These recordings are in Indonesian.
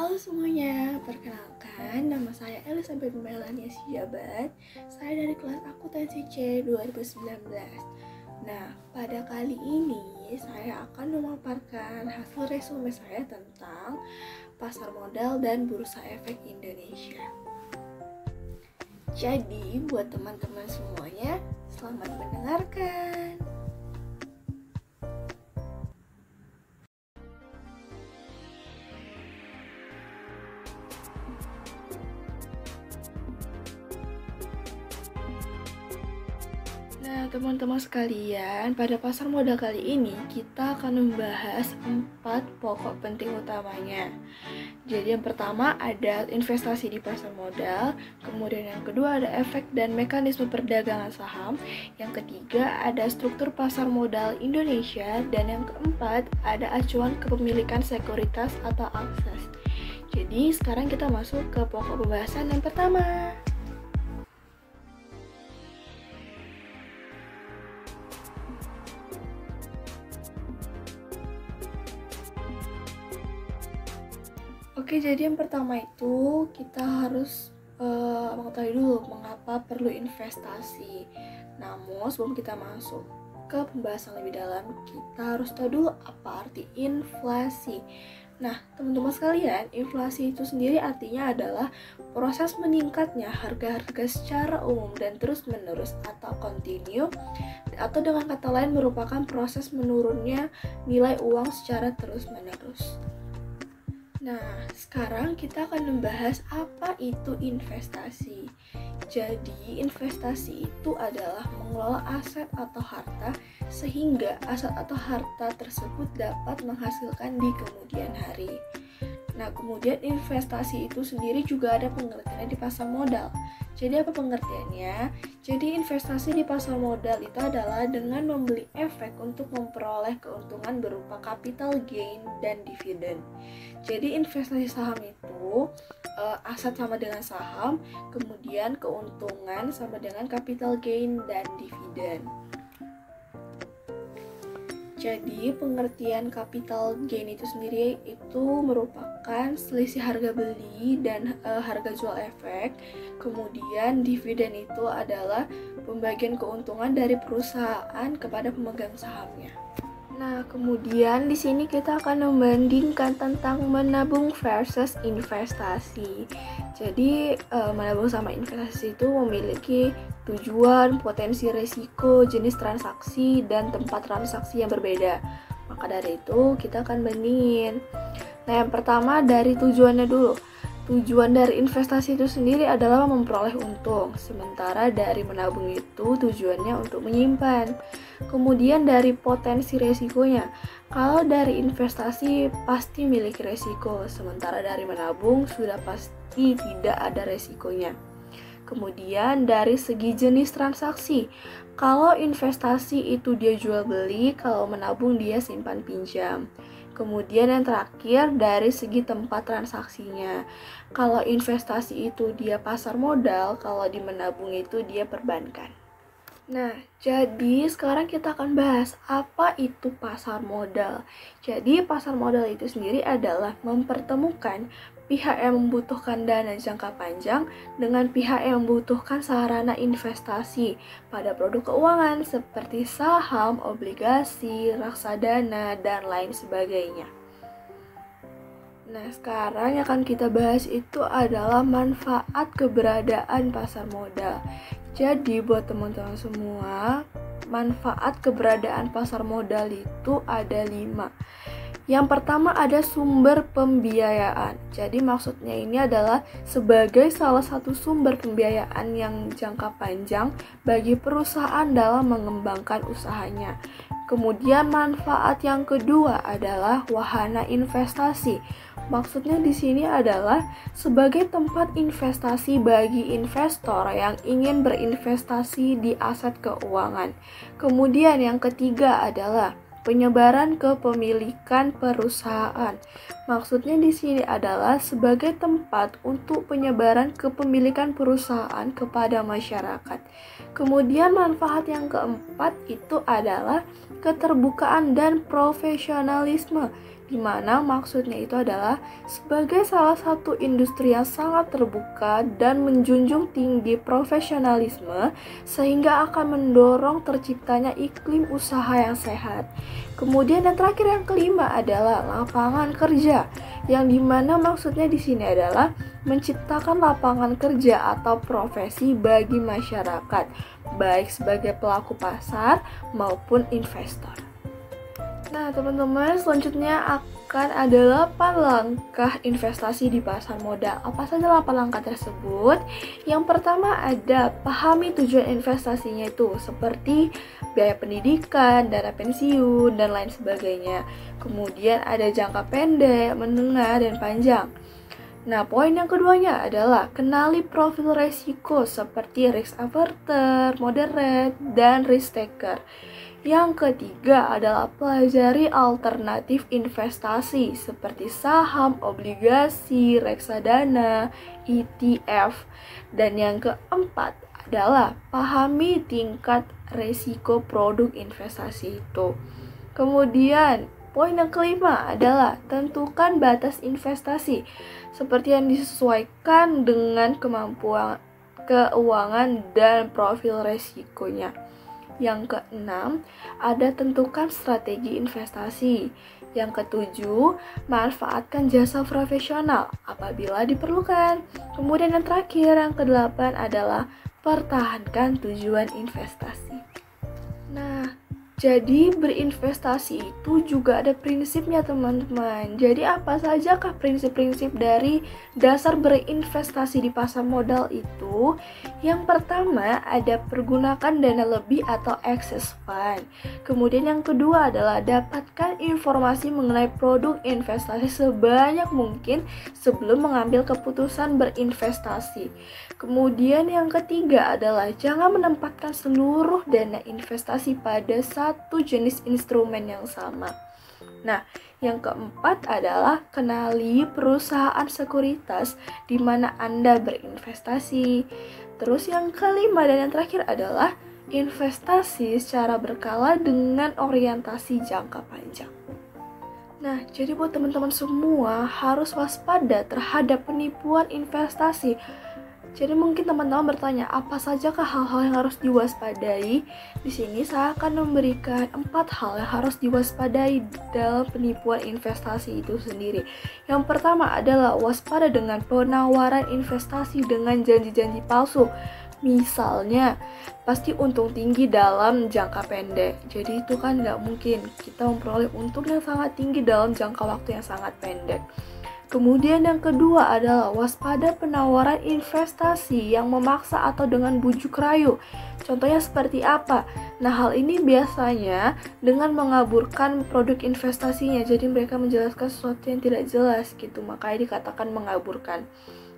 Halo semuanya, perkenalkan nama saya Elizabeth Melania Sijabat. Saya dari kelas akuntansi C 2019. Nah, pada kali ini saya akan memaparkan hasil resume saya tentang pasar modal dan bursa efek Indonesia. Jadi, buat teman-teman semuanya, selamat mendengarkan. Nah, teman-teman sekalian, pada pasar modal kali ini kita akan membahas 4 pokok penting utamanya. Jadi yang pertama ada investasi di pasar modal, kemudian yang kedua ada efek dan mekanisme perdagangan saham, yang ketiga ada struktur pasar modal Indonesia, dan yang keempat ada acuan kepemilikan sekuritas atau akses. Jadi sekarang kita masuk ke pokok pembahasan yang pertama. Oke, jadi yang pertama itu kita harus mengetahui dulu mengapa perlu investasi. Namun sebelum kita masuk ke pembahasan lebih dalam, kita harus tahu dulu apa arti inflasi. Nah, teman-teman sekalian, inflasi itu sendiri artinya adalah proses meningkatnya harga-harga secara umum dan terus-menerus atau kontinu, atau dengan kata lain merupakan proses menurunnya nilai uang secara terus-menerus. Nah, sekarang kita akan membahas apa itu investasi. Jadi, investasi itu adalah mengelola aset atau harta sehingga aset atau harta tersebut dapat menghasilkan di kemudian hari. Nah, kemudian investasi itu sendiri juga ada pengertiannya di pasar modal. Jadi apa pengertiannya? Jadi investasi di pasar modal itu adalah dengan membeli efek untuk memperoleh keuntungan berupa capital gain dan dividen. Jadi investasi saham itu aset sama dengan saham, kemudian keuntungan sama dengan capital gain dan dividen. Jadi pengertian capital gain itu sendiri itu merupakan selisih harga beli dan harga jual efek. Kemudian dividen itu adalah pembagian keuntungan dari perusahaan kepada pemegang sahamnya. Nah, kemudian di sini kita akan membandingkan tentang menabung versus investasi. Jadi, menabung sama investasi itu memiliki tujuan, potensi risiko, jenis transaksi, dan tempat transaksi yang berbeda. Maka dari itu, kita akan bandingin. Nah, yang pertama dari tujuannya dulu. Tujuan dari investasi itu sendiri adalah memperoleh untung, sementara dari menabung itu tujuannya untuk menyimpan. Kemudian dari potensi resikonya, kalau dari investasi pasti memiliki resiko, sementara dari menabung sudah pasti tidak ada resikonya. Kemudian dari segi jenis transaksi, kalau investasi itu dia jual beli, kalau menabung dia simpan pinjam. Kemudian yang terakhir dari segi tempat transaksinya. Kalau investasi itu dia pasar modal, kalau di menabung itu dia perbankan. Nah, jadi sekarang kita akan bahas apa itu pasar modal. Jadi pasar modal itu sendiri adalah mempertemukan pihak yang membutuhkan dana jangka panjang dengan pihak yang membutuhkan sarana investasi pada produk keuangan seperti saham, obligasi, reksadana, dan lain sebagainya. Nah, sekarang yang akan kita bahas itu adalah manfaat keberadaan pasar modal. Jadi, buat teman-teman semua, manfaat keberadaan pasar modal itu ada 5. Yang pertama ada sumber pembiayaan. Jadi maksudnya ini adalah sebagai salah satu sumber pembiayaan yang jangka panjang bagi perusahaan dalam mengembangkan usahanya. Kemudian manfaat yang kedua adalah wahana investasi. Maksudnya di sini adalah sebagai tempat investasi bagi investor yang ingin berinvestasi di aset keuangan. Kemudian yang ketiga adalah penyebaran kepemilikan perusahaan. Maksudnya di sini adalah sebagai tempat untuk penyebaran kepemilikan perusahaan kepada masyarakat. Kemudian manfaat yang keempat itu adalah keterbukaan dan profesionalisme, di mana maksudnya itu adalah sebagai salah satu industri yang sangat terbuka dan menjunjung tinggi profesionalisme sehingga akan mendorong terciptanya iklim usaha yang sehat. Kemudian yang terakhir yang kelima adalah lapangan kerja, yang dimana maksudnya di sini adalah menciptakan lapangan kerja atau profesi bagi masyarakat, baik sebagai pelaku pasar maupun investor. Nah, teman-teman, selanjutnya akan ada 8 langkah investasi di pasar modal. Apa saja 8 langkah tersebut? Yang pertama ada pahami tujuan investasinya itu, seperti biaya pendidikan, dana pensiun, dan lain sebagainya. Kemudian ada jangka pendek, menengah, dan panjang. Nah, poin yang keduanya adalah kenali profil resiko seperti risk averter, moderate, dan risk taker. Yang ketiga adalah pelajari alternatif investasi seperti saham, obligasi, reksadana, ETF. Dan yang keempat adalah pahami tingkat resiko produk investasi itu. Kemudian poin yang kelima adalah tentukan batas investasi seperti yang disesuaikan dengan kemampuan keuangan dan profil resikonya. Yang keenam, ada tentukan strategi investasi. Yang ketujuh, manfaatkan jasa profesional apabila diperlukan. Kemudian yang terakhir, yang kedelapan adalah pertahankan tujuan investasi. Nah, jadi berinvestasi itu juga ada prinsipnya, teman-teman. Jadi apa sajakah prinsip-prinsip dari dasar berinvestasi di pasar modal itu? Yang pertama ada pergunakan dana lebih atau excess fund. Kemudian yang kedua adalah dapatkan informasi mengenai produk investasi sebanyak mungkin sebelum mengambil keputusan berinvestasi. Kemudian yang ketiga adalah jangan menempatkan seluruh dana investasi pada satu jenis instrumen yang sama. Nah, yang keempat adalah kenali perusahaan sekuritas di mana Anda berinvestasi. Terus yang kelima dan yang terakhir adalah investasi secara berkala dengan orientasi jangka panjang. Nah, jadi buat teman-teman semua harus waspada terhadap penipuan investasi. Jadi mungkin teman-teman bertanya, apa sajakah hal-hal yang harus diwaspadai? Di sini saya akan memberikan 4 hal yang harus diwaspadai dalam penipuan investasi itu sendiri. Yang pertama adalah waspada dengan penawaran investasi dengan janji-janji palsu. Misalnya, pasti untung tinggi dalam jangka pendek. Jadi itu kan nggak mungkin kita memperoleh untung yang sangat tinggi dalam jangka waktu yang sangat pendek. Kemudian yang kedua adalah waspada penawaran investasi yang memaksa atau dengan bujuk rayu. Contohnya seperti apa? Nah, hal ini biasanya dengan mengaburkan produk investasinya. Jadi mereka menjelaskan sesuatu yang tidak jelas gitu, makanya dikatakan mengaburkan.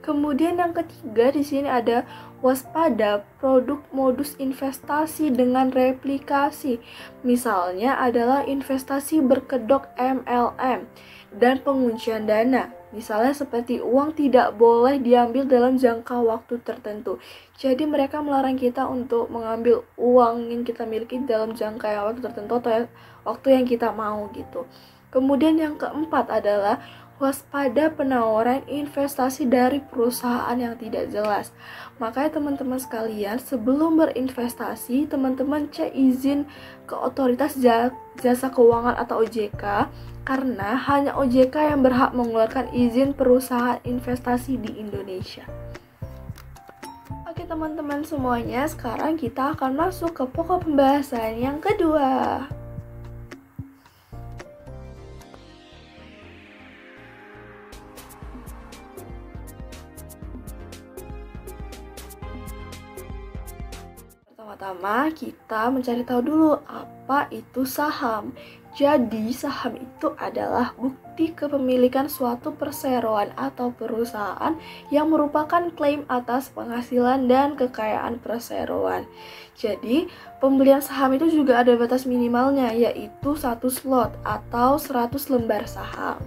Kemudian yang ketiga di sini ada waspada produk modus investasi dengan replikasi. Misalnya adalah investasi berkedok MLM dan penguncian dana. Misalnya seperti uang tidak boleh diambil dalam jangka waktu tertentu. Jadi mereka melarang kita untuk mengambil uang yang kita miliki dalam jangka waktu tertentu atau waktu yang kita mau gitu. Kemudian yang keempat adalah waspada penawaran investasi dari perusahaan yang tidak jelas. Makanya teman-teman sekalian, sebelum berinvestasi, teman-teman cek izin ke otoritas jasa keuangan atau OJK, karena hanya OJK yang berhak mengeluarkan izin perusahaan investasi di Indonesia. Oke teman-teman semuanya, sekarang kita akan masuk ke pokok pembahasan yang kedua. Pertama, kita mencari tahu dulu apa itu saham. Jadi, saham itu adalah bukti kepemilikan suatu perseroan atau perusahaan yang merupakan klaim atas penghasilan dan kekayaan perseroan. Jadi, pembelian saham itu juga ada batas minimalnya, yaitu 1 slot atau 100 lembar saham.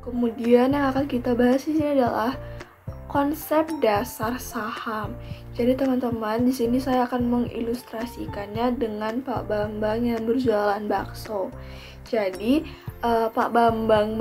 Kemudian yang akan kita bahas di sini adalah konsep dasar saham. Jadi teman-teman, di sini saya akan mengilustrasikannya dengan Pak Bambang yang berjualan bakso. Jadi Pak Bambang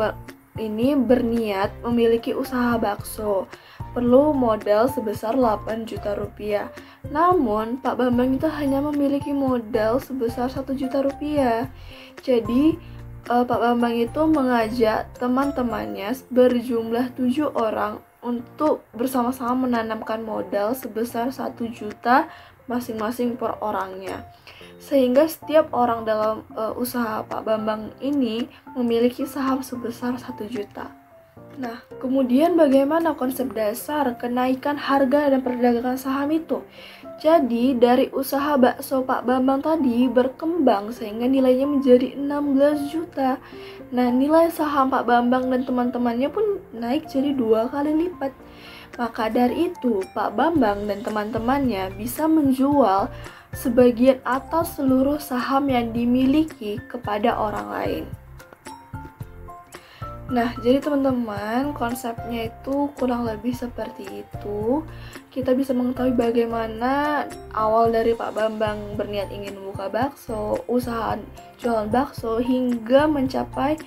ini berniat memiliki usaha bakso. Perlu modal sebesar 8 juta rupiah. Namun Pak Bambang itu hanya memiliki modal sebesar 1 juta rupiah. Jadi Pak Bambang itu mengajak teman-temannya berjumlah 7 orang untuk bersama-sama menanamkan modal sebesar 1 juta masing-masing per orangnya. Sehingga setiap orang dalam usaha Pak Bambang ini memiliki saham sebesar 1 juta. Nah, kemudian bagaimana konsep dasar kenaikan harga dan perdagangan saham itu? Jadi, dari usaha bakso Pak Bambang tadi berkembang sehingga nilainya menjadi 16 juta. Nah, nilai saham Pak Bambang dan teman-temannya pun naik jadi 2 kali lipat. Maka dari itu, Pak Bambang dan teman-temannya bisa menjual sebagian atau seluruh saham yang dimiliki kepada orang lain. Nah, jadi teman-teman, konsepnya itu kurang lebih seperti itu. Kita bisa mengetahui bagaimana awal dari Pak Bambang berniat ingin membuka bakso, usaha jualan bakso, hingga mencapai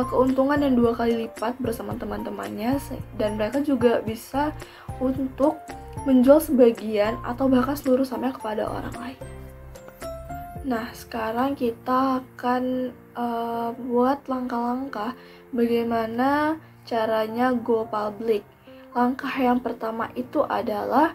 keuntungan yang 2 kali lipat bersama teman-temannya, dan mereka juga bisa untuk menjual sebagian atau bahkan seluruh sahamnya kepada orang lain. Nah, sekarang kita akan buat langkah-langkah bagaimana caranya go public. Langkah yang pertama itu adalah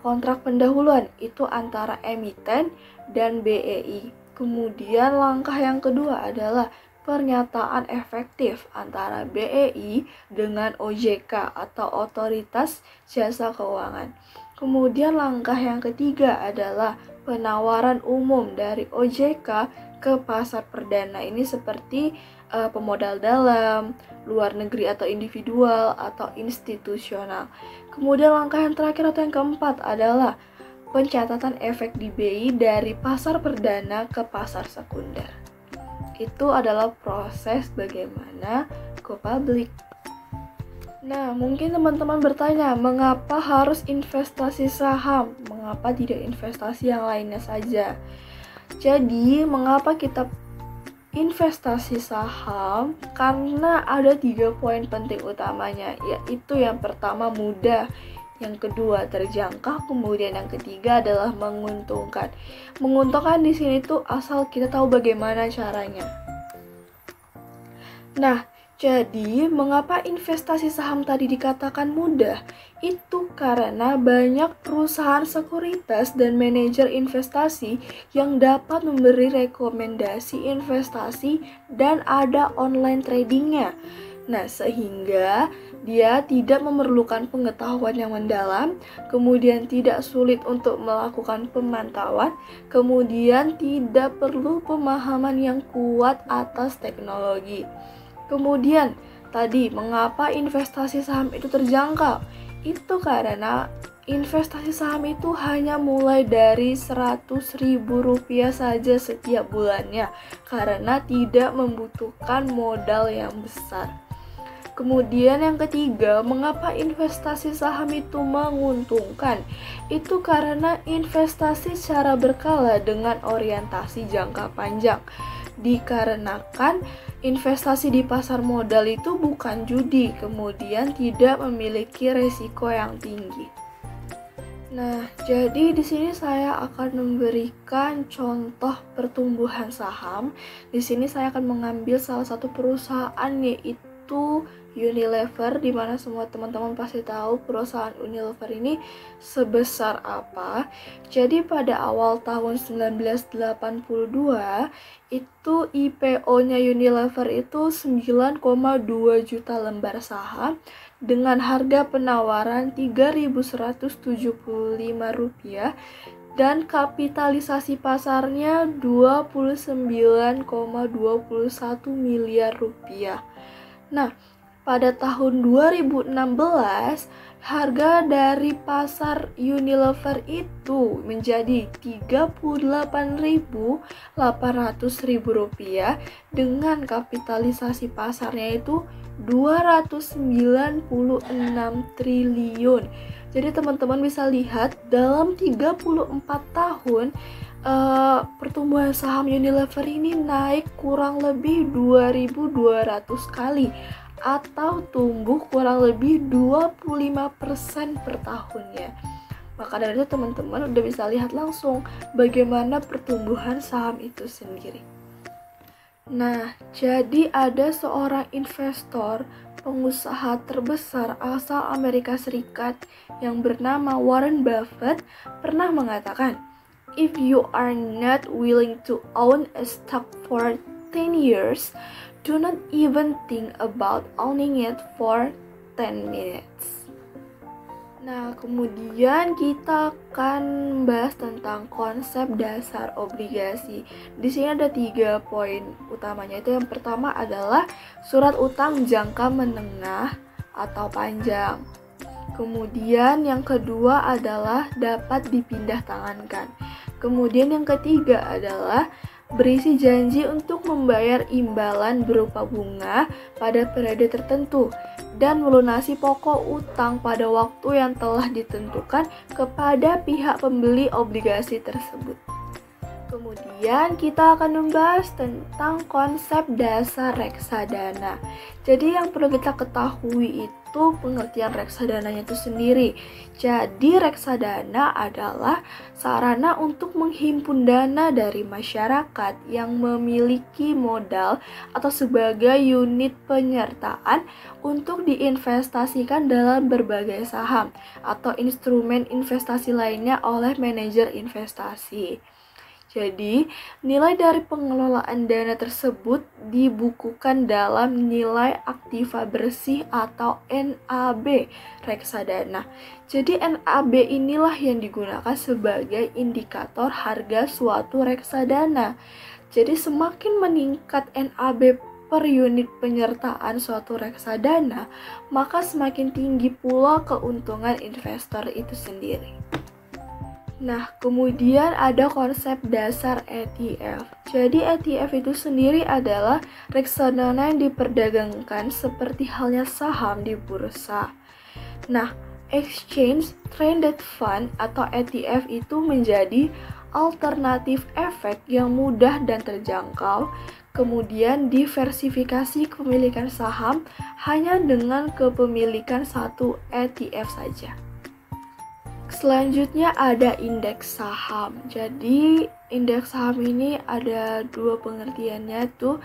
kontrak pendahuluan, itu antara emiten dan BEI. Kemudian langkah yang kedua adalah pernyataan efektif antara BEI dengan OJK atau Otoritas Jasa Keuangan. Kemudian langkah yang ketiga adalah penawaran umum dari OJK ke pasar perdana. Ini seperti pemodal dalam, luar negeri atau individual atau institusional. Kemudian langkah yang terakhir atau yang keempat adalah pencatatan efek di BI dari pasar perdana ke pasar sekunder. Itu adalah proses bagaimana go public. Nah, mungkin teman-teman bertanya, mengapa harus investasi saham? Mengapa tidak investasi yang lainnya saja? Jadi, mengapa kita investasi saham? Karena ada 3 poin penting utamanya, yaitu yang pertama mudah, yang kedua terjangkau, kemudian yang ketiga adalah menguntungkan. Menguntungkan di sini tuh asal kita tahu bagaimana caranya. Nah, jadi mengapa investasi saham tadi dikatakan mudah? Itu karena banyak perusahaan sekuritas dan manajer investasi yang dapat memberi rekomendasi investasi dan ada online tradingnya. Nah, sehingga dia tidak memerlukan pengetahuan yang mendalam, kemudian tidak sulit untuk melakukan pemantauan, kemudian tidak perlu pemahaman yang kuat atas teknologi. Kemudian, tadi mengapa investasi saham itu terjangkau? Itu karena investasi saham itu hanya mulai dari Rp100.000 saja setiap bulannya, karena tidak membutuhkan modal yang besar. Kemudian yang ketiga, mengapa investasi saham itu menguntungkan? Itu karena investasi secara berkala dengan orientasi jangka panjang. Dikarenakan investasi di pasar modal itu bukan judi, kemudian tidak memiliki resiko yang tinggi. Nah, jadi di sini saya akan memberikan contoh pertumbuhan saham. Di sini saya akan mengambil salah satu perusahaan, yaitu Unilever, di mana semua teman-teman pasti tahu perusahaan Unilever ini sebesar apa. Jadi pada awal tahun 1982 itu IPO-nya Unilever itu 9,2 juta lembar saham dengan harga penawaran Rp3.175 dan kapitalisasi pasarnya Rp29,21 miliar. Nah, pada tahun 2016, harga dari pasar Unilever itu menjadi Rp38.800 dengan kapitalisasi pasarnya itu 296 triliun. Jadi teman-teman bisa lihat dalam 34 tahun pertumbuhan saham Unilever ini naik kurang lebih 2.200 kali atau tumbuh kurang lebih 25% per tahunnya. Maka dari itu teman-teman udah bisa lihat langsung bagaimana pertumbuhan saham itu sendiri. Nah, jadi ada seorang investor pengusaha terbesar asal Amerika Serikat yang bernama Warren Buffett pernah mengatakan, "If you are not willing to own a stock for 10 years, do not even think about owning it for 10 minutes." Nah, kemudian kita akan bahas tentang konsep dasar obligasi. Di sini ada 3 poin utamanya. Itu yang pertama adalah surat utang jangka menengah atau panjang. Kemudian yang kedua adalah dapat dipindah tangankan. Kemudian yang ketiga adalah berisi janji untuk membayar imbalan berupa bunga pada periode tertentu dan melunasi pokok utang pada waktu yang telah ditentukan kepada pihak pembeli obligasi tersebut. Kemudian kita akan membahas tentang konsep dasar reksadana. Jadi yang perlu kita ketahui itu pengertian reksadananya itu sendiri. Jadi reksadana adalah sarana untuk menghimpun dana dari masyarakat yang memiliki modal atau sebagai unit penyertaan untuk diinvestasikan dalam berbagai saham atau instrumen investasi lainnya oleh manajer investasi. Jadi, nilai dari pengelolaan dana tersebut dibukukan dalam nilai aktiva bersih atau NAB reksadana. Jadi, NAB inilah yang digunakan sebagai indikator harga suatu reksadana. Jadi, semakin meningkat NAB per unit penyertaan suatu reksadana, maka semakin tinggi pula keuntungan investor itu sendiri. Nah, kemudian ada konsep dasar ETF. Jadi ETF itu sendiri adalah reksadana yang diperdagangkan seperti halnya saham di bursa. Nah, Exchange Traded Fund atau ETF itu menjadi alternatif efek yang mudah dan terjangkau. Kemudian diversifikasi kepemilikan saham hanya dengan kepemilikan satu ETF saja. Selanjutnya ada indeks saham. Jadi indeks saham ini ada 2 pengertiannya tuh.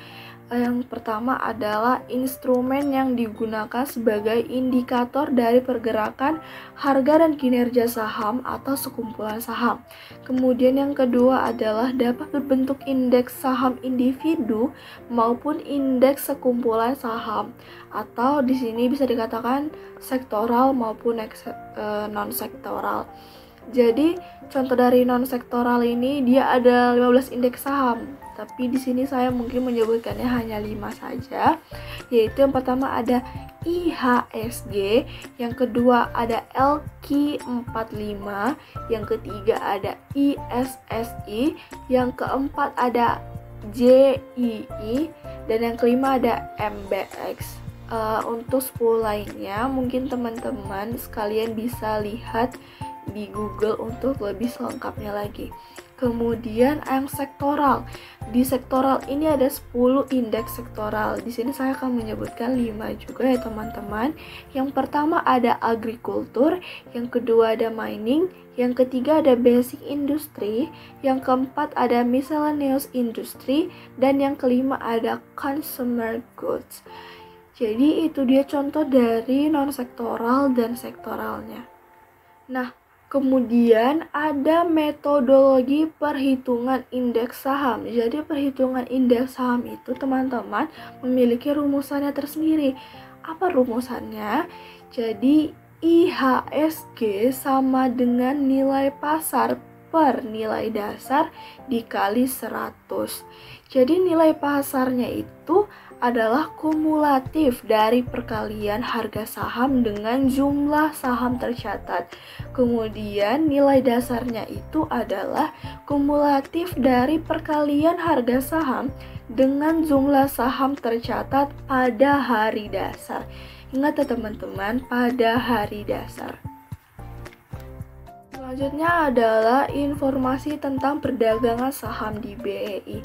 Yang pertama adalah instrumen yang digunakan sebagai indikator dari pergerakan harga dan kinerja saham atau sekumpulan saham. Kemudian yang kedua adalah dapat berbentuk indeks saham individu maupun indeks sekumpulan saham, atau di sini bisa dikatakan sektoral maupun non-sektoral. Jadi contoh dari non-sektoral ini dia ada 15 indeks saham, tapi di sini saya mungkin menyebutkannya hanya 5 saja, yaitu yang pertama ada IHSG, yang kedua ada LQ45, yang ketiga ada ISSI, yang keempat ada JII, dan yang kelima ada MBX. Untuk 10 lainnya mungkin teman-teman sekalian bisa lihat di Google untuk lebih selengkapnya lagi. Kemudian yang sektoral. Di sektoral ini ada 10 indeks sektoral. Di sini saya akan menyebutkan 5 juga ya teman-teman. Yang pertama ada agrikultur, yang kedua ada mining, yang ketiga ada basic industry, yang keempat ada miscellaneous industry, dan yang kelima ada consumer goods. Jadi itu dia contoh dari non-sektoral dan sektoralnya. Nah, kemudian ada metodologi perhitungan indeks saham. Jadi perhitungan indeks saham itu teman-teman memiliki rumusannya tersendiri. Apa rumusannya? Jadi IHSG sama dengan nilai pasar per nilai dasar dikali 100. Jadi nilai pasarnya itu adalah kumulatif dari perkalian harga saham dengan jumlah saham tercatat. Kemudian nilai dasarnya itu adalah kumulatif dari perkalian harga saham dengan jumlah saham tercatat pada hari dasar. Ingat ya teman-teman, pada hari dasar. Selanjutnya adalah informasi tentang perdagangan saham di BEI.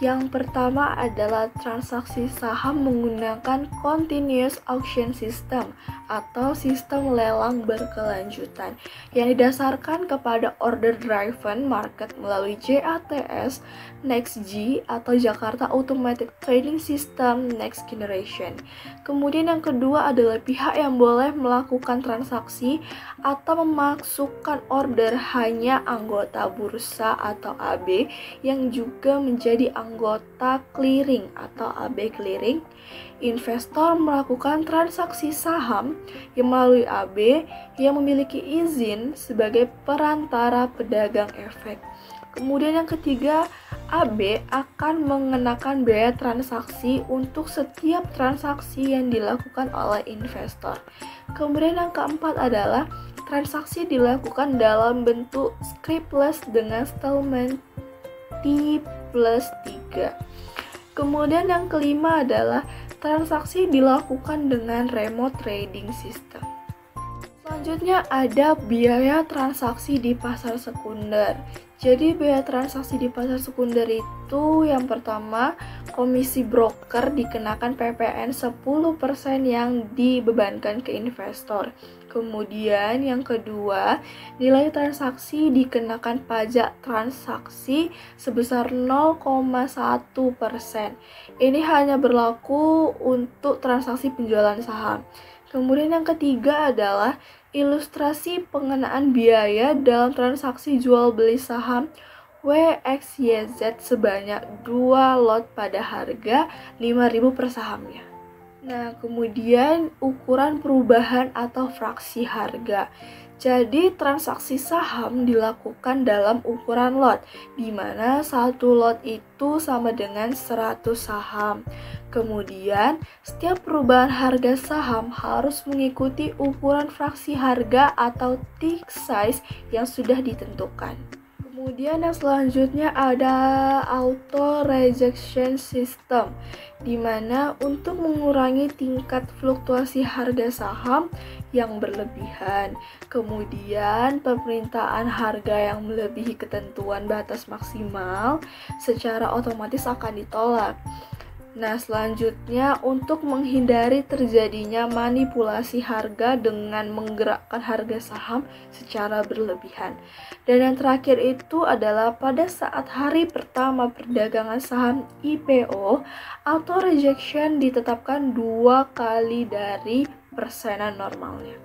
Yang pertama adalah transaksi saham menggunakan Continuous Auction System atau sistem lelang berkelanjutan yang didasarkan kepada Order Driven Market melalui JATS NextG atau Jakarta Automatic Trading System Next Generation. Kemudian yang kedua adalah pihak yang boleh melakukan transaksi atau memasukkan order hanya anggota bursa atau AB yang juga menjadi anggota clearing atau AB clearing. Investor melakukan transaksi saham yang melalui AB yang memiliki izin sebagai perantara pedagang efek. Kemudian yang ketiga, AB akan mengenakan biaya transaksi untuk setiap transaksi yang dilakukan oleh investor. Kemudian yang keempat adalah transaksi dilakukan dalam bentuk scriptless dengan settlement T+3. Kemudian yang kelima adalah transaksi dilakukan dengan remote trading system. Selanjutnya ada biaya transaksi di pasar sekunder. Jadi biaya transaksi di pasar sekunder itu yang pertama, komisi broker dikenakan PPN 10% yang dibebankan ke investor. Kemudian yang kedua, nilai transaksi dikenakan pajak transaksi sebesar 0,1%. Ini hanya berlaku untuk transaksi penjualan saham. Kemudian yang ketiga adalah ilustrasi pengenaan biaya dalam transaksi jual beli saham WXYZ sebanyak 2 lot pada harga 5.000 per sahamnya. Nah, kemudian ukuran perubahan atau fraksi harga. Jadi, transaksi saham dilakukan dalam ukuran lot, di mana satu lot itu sama dengan 100 saham. Kemudian, setiap perubahan harga saham harus mengikuti ukuran fraksi harga atau tick size yang sudah ditentukan. Kemudian yang selanjutnya ada auto rejection system, di mana untuk mengurangi tingkat fluktuasi harga saham yang berlebihan. Kemudian permintaan harga yang melebihi ketentuan batas maksimal secara otomatis akan ditolak. Nah, selanjutnya untuk menghindari terjadinya manipulasi harga dengan menggerakkan harga saham secara berlebihan. Dan yang terakhir itu adalah pada saat hari pertama perdagangan saham IPO, auto rejection ditetapkan 2 kali dari persenan normalnya.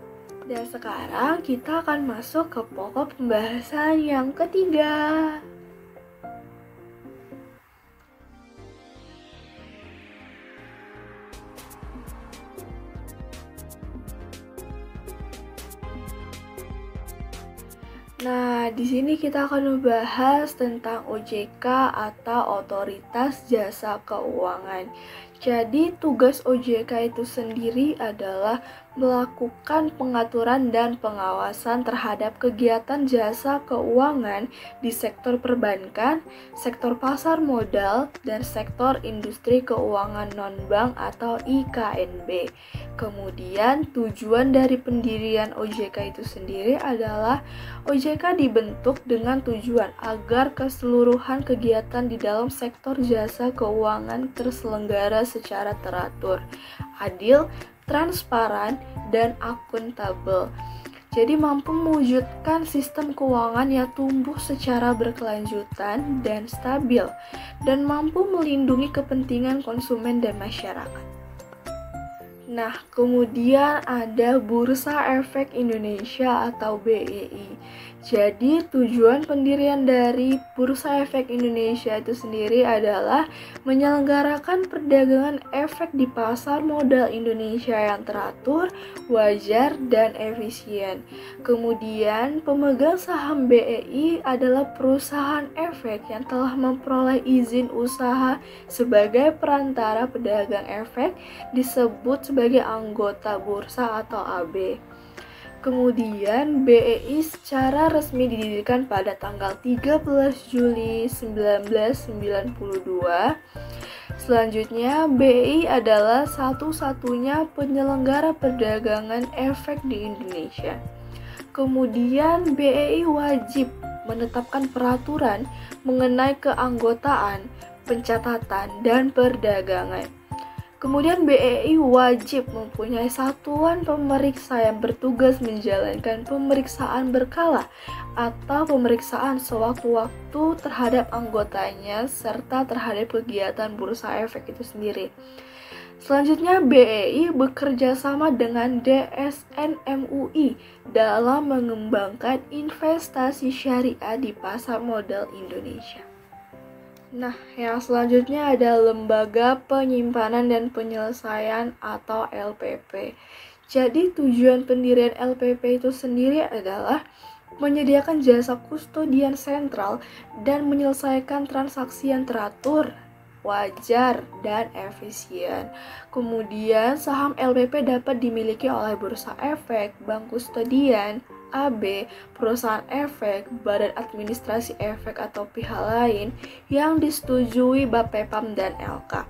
Dan sekarang kita akan masuk ke pokok pembahasan yang ketiga. Nah, di sini kita akan membahas tentang OJK atau Otoritas Jasa Keuangan. Jadi, tugas OJK itu sendiri adalah melakukan pengaturan dan pengawasan terhadap kegiatan jasa keuangan di sektor perbankan, sektor pasar modal, dan sektor industri keuangan non-bank atau IKNB. Kemudian, tujuan dari pendirian OJK itu sendiri adalah OJK dibentuk dengan tujuan agar keseluruhan kegiatan di dalam sektor jasa keuangan terselenggara secara teratur, adil, transparan, dan akuntabel. Jadi mampu mewujudkan sistem keuangan yang tumbuh secara berkelanjutan dan stabil, dan mampu melindungi kepentingan konsumen dan masyarakat. Nah, kemudian ada Bursa Efek Indonesia atau BEI. Jadi tujuan pendirian dari Bursa Efek Indonesia itu sendiri adalah menyelenggarakan perdagangan efek di pasar modal Indonesia yang teratur, wajar, dan efisien. Kemudian pemegang saham BEI adalah perusahaan efek yang telah memperoleh izin usaha sebagai perantara pedagang efek, disebut sebagai anggota bursa atau AB. Kemudian BEI secara resmi didirikan pada tanggal 13 Juli 1992. Selanjutnya, BEI adalah satu-satunya penyelenggara perdagangan efek di Indonesia. Kemudian BEI wajib menetapkan peraturan mengenai keanggotaan, pencatatan, dan perdagangan. Kemudian BEI wajib mempunyai satuan pemeriksa yang bertugas menjalankan pemeriksaan berkala atau pemeriksaan sewaktu-waktu terhadap anggotanya serta terhadap kegiatan bursa efek itu sendiri. Selanjutnya, BEI bekerja sama dengan DSN MUI dalam mengembangkan investasi syariah di pasar modal Indonesia. Nah, yang selanjutnya ada Lembaga Penyimpanan dan Penyelesaian atau LPP. Jadi tujuan pendirian LPP itu sendiri adalah menyediakan jasa kustodian sentral dan menyelesaikan transaksi yang teratur, wajar, dan efisien. Kemudian saham LPP dapat dimiliki oleh bursa efek, bank kustodian, AB, perusahaan efek, badan administrasi efek atau pihak lain yang disetujui Bapepam dan LK.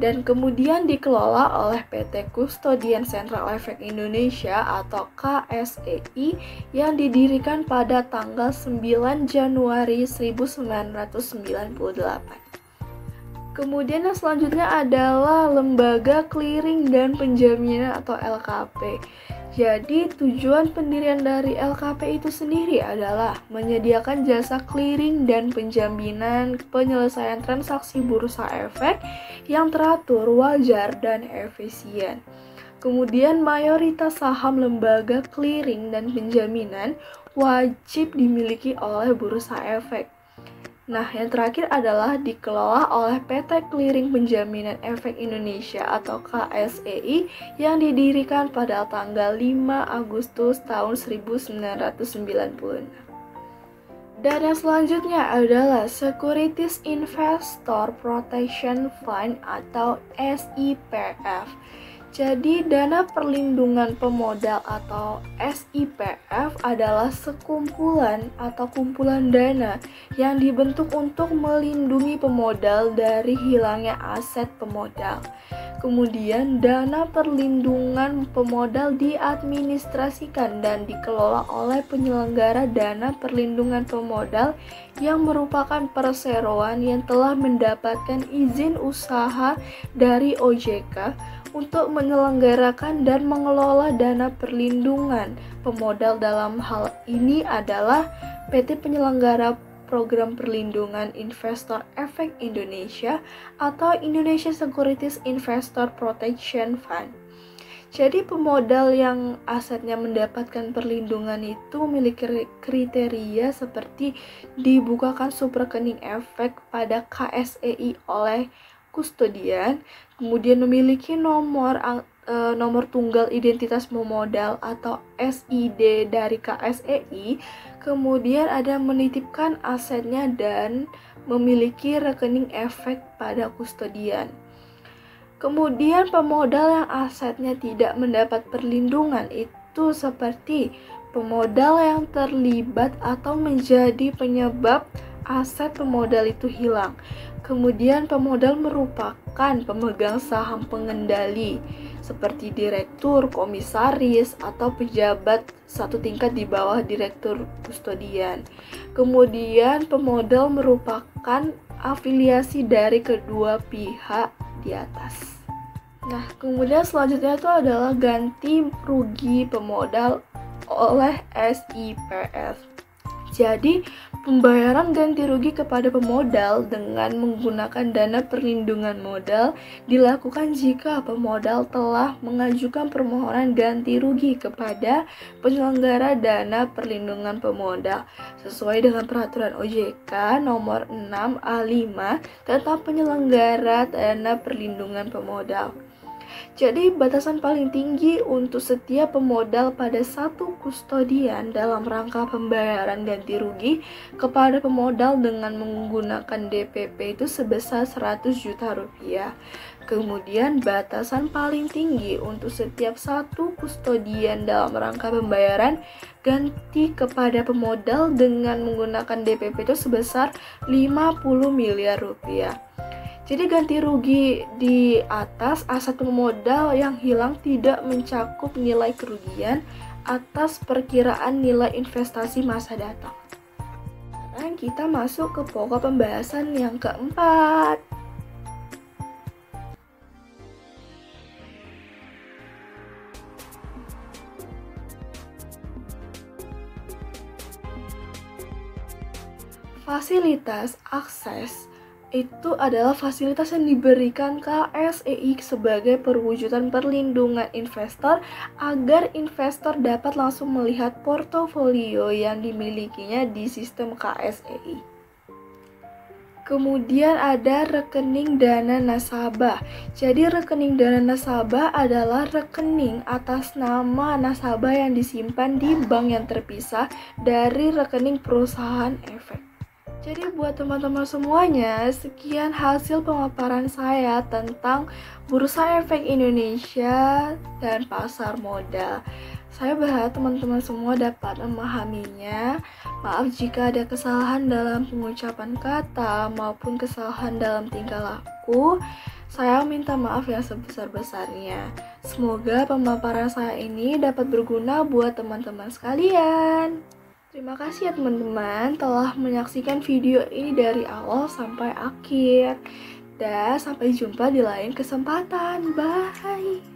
Dan kemudian dikelola oleh PT Kustodian Sentral Efek Indonesia atau KSEI yang didirikan pada tanggal 9 Januari 1998. Kemudian yang selanjutnya adalah Lembaga Clearing dan Penjaminan atau LKP. Jadi tujuan pendirian dari LKP itu sendiri adalah menyediakan jasa clearing dan penjaminan penyelesaian transaksi bursa efek yang teratur, wajar, dan efisien. Kemudian mayoritas saham lembaga clearing dan penjaminan wajib dimiliki oleh bursa efek. Nah, yang terakhir adalah dikelola oleh PT Clearing Penjaminan Efek Indonesia atau KSEI yang didirikan pada tanggal 5 Agustus tahun 1996. Dan yang selanjutnya adalah Securities Investor Protection Fund atau SIPF. Jadi, dana perlindungan pemodal atau SIPF adalah sekumpulan atau kumpulan dana yang dibentuk untuk melindungi pemodal dari hilangnya aset pemodal. Kemudian, dana perlindungan pemodal diadministrasikan dan dikelola oleh penyelenggara dana perlindungan pemodal yang merupakan perseroan yang telah mendapatkan izin usaha dari OJK untuk menyelenggarakan dan mengelola dana perlindungan pemodal. Dalam hal ini adalah PT Penyelenggara Program Perlindungan Investor Efek Indonesia atau Indonesia Securities Investor Protection Fund. Jadi pemodal yang asetnya mendapatkan perlindungan itu memiliki kriteria seperti dibukakan subrekening efek pada KSEI oleh kustodian, kemudian memiliki nomor tunggal identitas pemodal atau SID dari KSEI, kemudian ada menitipkan asetnya dan memiliki rekening efek pada kustodian. Kemudian pemodal yang asetnya tidak mendapat perlindungan itu seperti pemodal yang terlibat atau menjadi penyebab aset pemodal itu hilang. Kemudian pemodal merupakan pemegang saham pengendali seperti direktur, komisaris, atau pejabat satu tingkat di bawah direktur kustodian. Kemudian pemodal merupakan afiliasi dari kedua pihak di atas. Nah, kemudian selanjutnya itu adalah ganti rugi pemodal oleh SIPF. Jadi, pembayaran ganti rugi kepada pemodal dengan menggunakan dana perlindungan modal dilakukan jika pemodal telah mengajukan permohonan ganti rugi kepada penyelenggara dana perlindungan pemodal sesuai dengan peraturan OJK nomor 6A5 tentang penyelenggara dana perlindungan pemodal. Jadi, batasan paling tinggi untuk setiap pemodal pada satu kustodian dalam rangka pembayaran ganti rugi kepada pemodal dengan menggunakan DPP itu sebesar 100 juta rupiah. Kemudian, batasan paling tinggi untuk setiap satu kustodian dalam rangka pembayaran ganti kepada pemodal dengan menggunakan DPP itu sebesar 50 miliar rupiah. Jadi ganti rugi di atas aset pemodal yang hilang tidak mencakup nilai kerugian atas perkiraan nilai investasi masa datang. Sekarang kita masuk ke pokok pembahasan yang keempat. Fasilitas akses itu adalah fasilitas yang diberikan KSEI sebagai perwujudan perlindungan investor agar investor dapat langsung melihat portofolio yang dimilikinya di sistem KSEI. Kemudian ada rekening dana nasabah. Jadi rekening dana nasabah adalah rekening atas nama nasabah yang disimpan di bank yang terpisah dari rekening perusahaan efek. Jadi buat teman-teman semuanya, sekian hasil pemaparan saya tentang Bursa Efek Indonesia dan pasar modal. Saya berharap teman-teman semua dapat memahaminya. Maaf jika ada kesalahan dalam pengucapan kata maupun kesalahan dalam tingkah laku. Saya minta maaf yang sebesar-besarnya. Semoga pemaparan saya ini dapat berguna buat teman-teman sekalian. Terima kasih ya teman-teman telah menyaksikan video ini dari awal sampai akhir. Dan sampai jumpa di lain kesempatan. Bye!